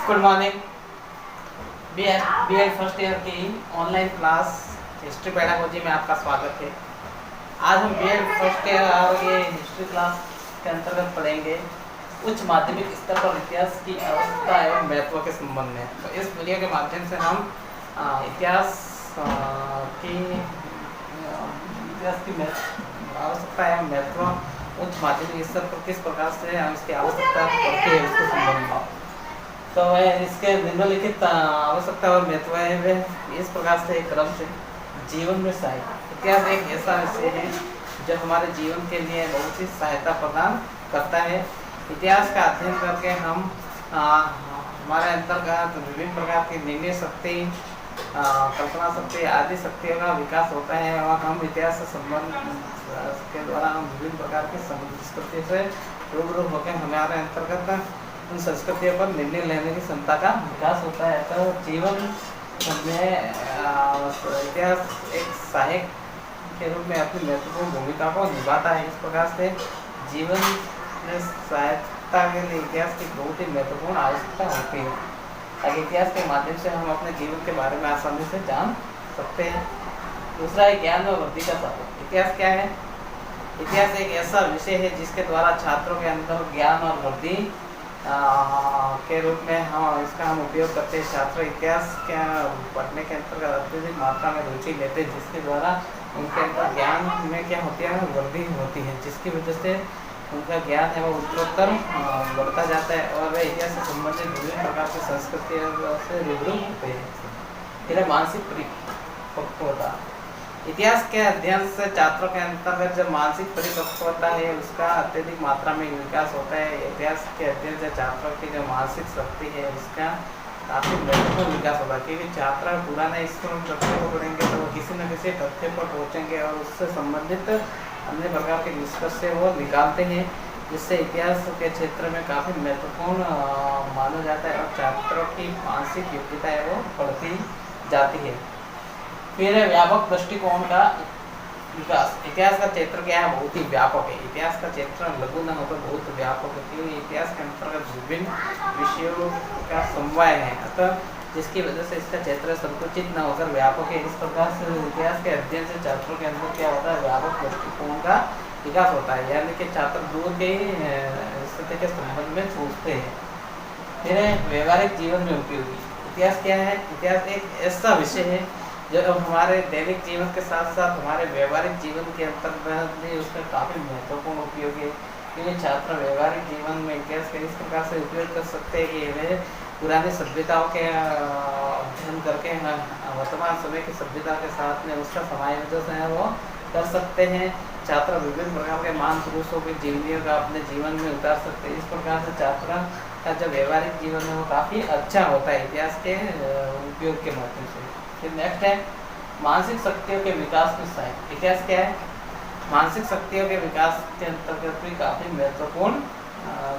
Good morning. B Ed first year की online class history pedagogy में आपका स्वागत है। आज हम बी एड फर्स्ट ईयर ये हिस्ट्री क्लास के अंतर्गत पढ़ेंगे उच्च माध्यमिक स्तर पर इतिहास की आवश्यकता एवं महत्व के संबंध में। तो इस वीडियो के माध्यम से हम इतिहास की आवश्यकता एवं महत्व उच्च माध्यमिक स्तर पर किस प्रकार से हम इसकी आवश्यकता पड़ती है उसके संबंध में। तो इसके निम्नलिखित आवश्यकता और महत्व है वे इस प्रकार से क्रम से जीवन में सहायता। इतिहास एक ऐसा विषय है जो हमारे जीवन के लिए बहुत ही सहायता प्रदान करता है। इतिहास का अध्ययन करके हम हमारे अंतर्गत विभिन्न प्रकार की निर्णय शक्ति, कल्पना शक्ति आदि शक्तियों का विकास होता है और हम इतिहास से संबंध के द्वारा हम विभिन्न प्रकार की संस्कृति से रूबरू होकर हमारे अंतर्गत उन संस्कृतियों पर निर्णय लेने की क्षमता का विकास होता है। तो जीवन में इतिहास एक सहायक के रूप में अपनी महत्वपूर्ण भूमिका को निभाता है। इस प्रकार से जीवन में सहायता के लिए इतिहास की बहुत ही महत्वपूर्ण आवश्यकता होती है ताकि इतिहास के माध्यम से हम अपने जीवन के बारे में आसानी से जान सकते हैं। दूसरा है ज्ञान व वृद्धि का साधन। इतिहास क्या है? इतिहास एक ऐसा विषय है जिसके द्वारा छात्रों के अंदर ज्ञान और वृद्धि के रूप में हम उपयोग करते हैं। छात्र इतिहास के पढ़ने के अंतर्गत अत्यधिक मात्रा में रुचि लेते हैं जिसके द्वारा उनके अंदर ज्ञान में क्या होती है, वृद्धि होती है, जिसकी वजह से उनका ज्ञान है वो उत्तरोत्तर बढ़ता जाता है और वे इतिहास से संबंधित विभिन्न प्रकार की संस्कृतियों से रूबरू होते हैं। फिर मानसिक परिपक्वता। इतिहास के अध्ययन से छात्रों के अंतर्गत जो मानसिक परिपक्वता है उसका अत्यधिक मात्रा में विकास होता है। इतिहास के अध्ययन से छात्रों की जो मानसिक शक्ति है उसका काफ़ी महत्वपूर्ण विकास होगा क्योंकि छात्र पुराने स्कूल में तथ्यों को पढ़ेंगे तो वो किसी न किसी तथ्य पर पहुँचेंगे और उससे संबंधित अन्य प्रकार के निष्कर्ष से वो निकालते हैं, जिससे इतिहास के क्षेत्र में काफ़ी महत्वपूर्ण माना जाता है और छात्रों की मानसिक योग्यता है वो बढ़ती जाती है। फिर व्यापक दृष्टिकोण का विकास। इतिहास का क्षेत्र क्या है? बहुत ही व्यापक है। इतिहास का क्षेत्र लघु न होकर बहुत व्यापक है क्योंकि इतिहास के अंतर्गत विभिन्न विषयों का समवाय है, अतः जिसकी वजह से इसका क्षेत्र संकुचित न होकर व्यापक है। इस प्रकार से इतिहास के अध्ययन से छात्रों के अंदर क्या होता है? व्यापक दृष्टिकोण का विकास होता है, यानी कि छात्र दूर के स्थिति के संबंध में सोचते हैं। फिर व्यवहारिक जीवन में उपयोगी। इतिहास क्या है? इतिहास एक ऐसा विषय है जो हमारे दैनिक जीवन के साथ साथ हमारे व्यवहारिक जीवन के अंतर्गत भी उसका काफ़ी महत्वपूर्ण उपयोग है क्योंकि छात्र व्यवहारिक जीवन में इतिहास का इस प्रकार से उपयोग कर सकते हैं कि वे पुरानी सभ्यताओं के अध्ययन करके वर्तमान समय की सभ्यता के साथ में उसका समायोजन है वो कर सकते हैं। छात्र विभिन्न प्रकार के महान पुरुषों की जीवनियों का अपने जीवन में उतार सकते हैं। इस प्रकार से छात्र का जो व्यवहारिक जीवन है वो काफ़ी अच्छा होता है इतिहास के उपयोग के माध्यम से। फिर नेक्स्ट है मानसिक शक्तियों के विकास में सहायक। इतिहास क्या है? मानसिक शक्तियों के विकास के अंतर्गत भी काफ़ी महत्वपूर्ण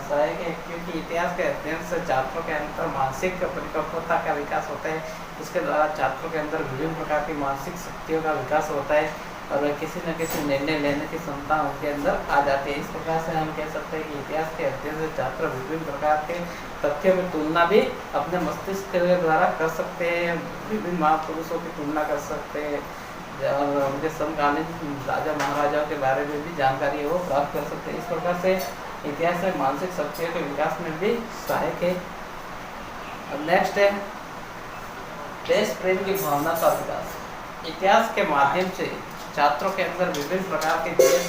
सहायक है क्योंकि इतिहास के अध्ययन से छात्रों के अंदर मानसिक परिपक्वता का विकास होता है। इसके द्वारा छात्रों के अंदर विभिन्न प्रकार की मानसिक शक्तियों का विकास होता है और किसी न किसी निर्णय लेने की क्षमता उनके अंदर आ जाती है। इस प्रकार से हम कह सकते हैं कि इतिहास के अध्ययन से छात्र विभिन्न प्रकार के तथ्यों में तुलना भी अपने मस्तिष्क के द्वारा कर सकते हैं, विभिन्न महापुरुषों की तुलना कर सकते हैं और उनके समकालीन राजा महाराजाओं के बारे में भी जानकारी है वो प्राप्त कर सकते हैं। इस प्रकार से इतिहास में मानसिक शक्तियों के विकास में भी सहायक है। अब नेक्स्ट है देश प्रेम की भावना का विकास। इतिहास के माध्यम से छात्रों के अंदर विभिन्न प्रकार के देश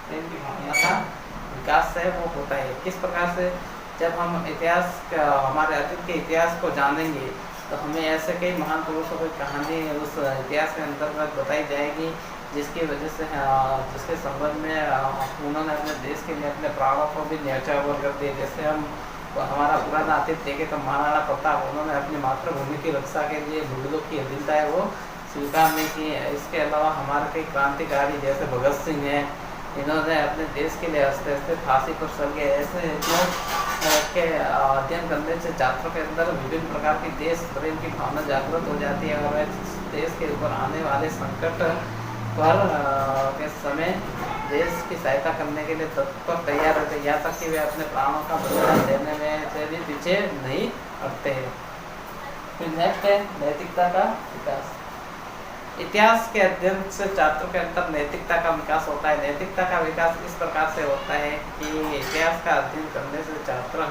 प्रेम की भावना का विकास है वो होता है। किस प्रकार से? जब हम इतिहास का हमारे अतीत के इतिहास को जानेंगे तो हमें ऐसे कई महान पुरुषों की कहानी उस इतिहास के अंतर्गत बताई जाएगी जिसकी वजह से जिसके संबंध में उन्होंने अपने देश के लिए अपने प्राणों को भी न्यौछावर कर दिए। जैसे हम हमारा पुराना अतीत देखें तो महाराणा प्रताप, उन्होंने अपनी मातृभूमि की रक्षा के लिए मुगलों की अधीनता है वो स्वीकार नहीं की है। इसके अलावा हमारे कई क्रांतिकारी जैसे भगत सिंह हैं, इन्होंने अपने देश के लिए हंसते हंसते फांसी पर चढ़ गए। ऐसे के अध्ययन करने से छात्रों के अंदर विभिन्न प्रकार की देश प्रेम की भावना जागृत हो जाती है और देश के ऊपर आने वाले संकट पर के समय देश की सहायता करने के लिए तत्पर तैयार रहते हैं, यहाँ तक कि वे अपने प्राणों का बलिदान देने में से भी पीछे नहीं हटते हैं। फिर नेक्स्ट है नैतिकता का विकास। इतिहास के अध्ययन से छात्रों के अंदर नैतिकता का विकास होता है। नैतिकता का विकास इस प्रकार से होता है कि इतिहास का अध्ययन करने से छात्र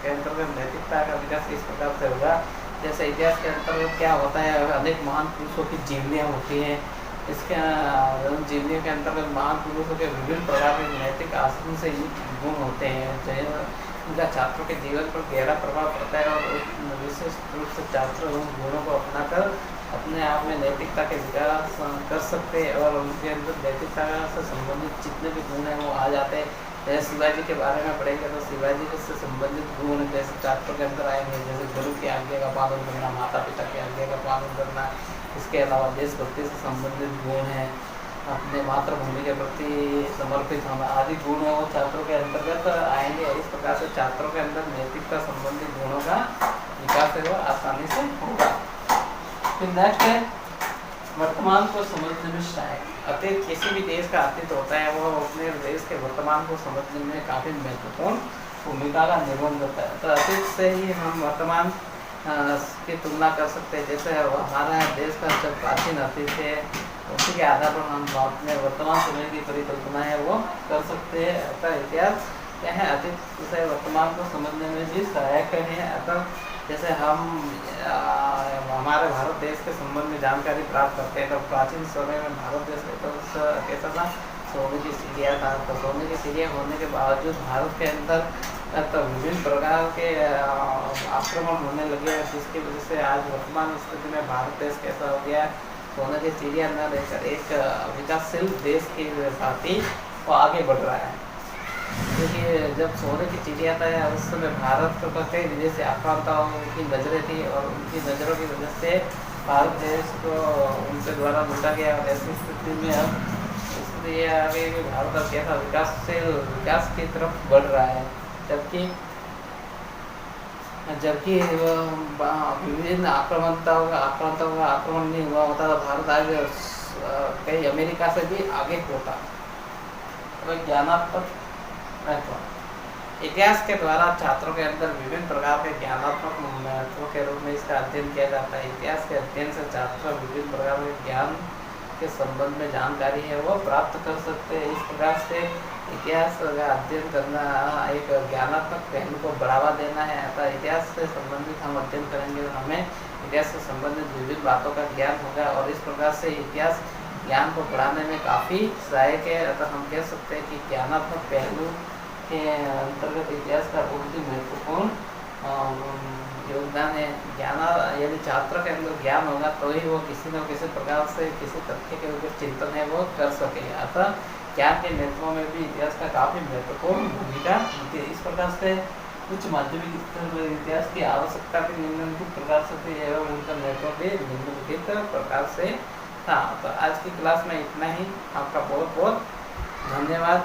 के अंतर्गत नैतिकता का विकास इस प्रकार से होगा। जैसे इतिहास के अंतर्गत क्या होता है, अनेक महान पुरुषों की जीवनियाँ होती हैं। इसके जीवनियों के अंतर्गत महान पुरुषों के विभिन्न प्रकार के नैतिक आचरण से युक्त गुण होते हैं, उनका छात्रों के जीवन पर गहरा प्रभाव पड़ता है और विशेष रूप से छात्र उन गुणों को अपनाकर अपने आप में नैतिकता के विकास कर सकते हैं और उनके अंदर नैतिकता से संबंधित जितने भी गुण हैं वो आ जाते हैं। जैसे शिवाजी के बारे में पढ़ेंगे तो शिवाजी से संबंधित गुण जैसे छात्रों के अंदर आएंगे, जैसे गुरु की आज्ञा का पालन करना, माता पिता की आज्ञा का पालन करना। इसके अलावा देशभक्ति से संबंधित गुण हैं, अपने मातृभूमि के प्रति समर्पित होना आदि गुण वो छात्रों के अंतर्गत आएंगे। इस प्रकार से छात्रों के अंदर नैतिकता संबंधित गुणों का विकास है वो आसानी से होगा। फिर नेक्स्ट है वर्तमान को समझने में सहायक। अतीत किसी भी देश का अतीत होता है वो अपने देश के वर्तमान को समझने में काफ़ी महत्वपूर्ण भूमिका का निर्वहन करता है। तो अतीत से ही हम वर्तमान की तुलना कर सकते हैं। जैसे हमारा देश का जब प्राचीन अतीत है उसी के आधार पर हम अपने वर्तमान समय की परिकल्पना है वो कर सकते हैं। अतः इतिहास क्या है, अतीत से वर्तमान को समझने में भी सहायक है। अतः जैसे हम हमारे भारत देश के संबंध में जानकारी प्राप्त करते हैं तो प्राचीन समय में भारत देश कैसा था, सोने की चिड़िया था। तो सोने की चिड़िया होने के बावजूद भारत के अंदर तो विभिन्न प्रकार के आक्रमण होने लगे, जिसकी वजह से आज वर्तमान स्थिति में भारत देश कैसा हो गया, सोने की चिड़िया न रहकर एक विकासशील देश के साथ ही वो आगे बढ़ रहा है। क्योंकि जब सोने की चिड़िया था उस समय भारत को कई विदेशी आक्रांताओं की नज़रें थी और उनकी नज़रों की वजह से भारत देश को उनके द्वारा लूटा गया। और ऐसी स्थिति में अब इसलिए आगे भी भारत अब कैसा विकास की तरफ बढ़ रहा है। जबकि विभिन्न आक्रांताओं का आक्रमण नहीं हुआ होता तो भारत आगे कई अमेरिका से भी आगे होता। ज्ञानात्मक महत्व। इतिहास के द्वारा छात्रों के अंदर विभिन्न प्रकार के ज्ञानात्मक महत्व के रूप में इसका अध्ययन किया जाता है। इतिहास के अध्ययन से छात्र विभिन्न प्रकार के ज्ञान के संबंध में जानकारी है वो प्राप्त कर सकते हैं। इस प्रकार से इतिहास का अध्ययन करना एक ज्ञानात्मक पहलू को बढ़ावा देना है। अतः इतिहास से संबंधित हम अध्ययन करेंगे तो हमें इतिहास से संबंधित विभिन्न बातों का ज्ञान होगा और इस प्रकार से इतिहास ज्ञान को बढ़ाने में काफ़ी सहायक है। अतः हम कह सकते हैं कि ज्ञानात्मक पहलू के अंतर्गत इतिहास का बहुत ही महत्वपूर्ण योगदान है। यदि छात्र के अंदर ज्ञान होगा तो ही वो किसी न किसी प्रकार से किसी तथ्य के ऊपर चिंतन है वो कर सकेगा। अतः ज्ञान के नेतृत्व में भी इतिहास का काफ़ी महत्वपूर्ण भूमिका होती है। इस प्रकार से उच्च माध्यमिक स्तर पर इतिहास की आवश्यकता भी निम्नलिखित प्रकार से थी एवं उनका महत्व भी निम्नलिखित प्रकार से था। तो आज की क्लास में इतना ही। आपका बहुत बहुत धन्यवाद।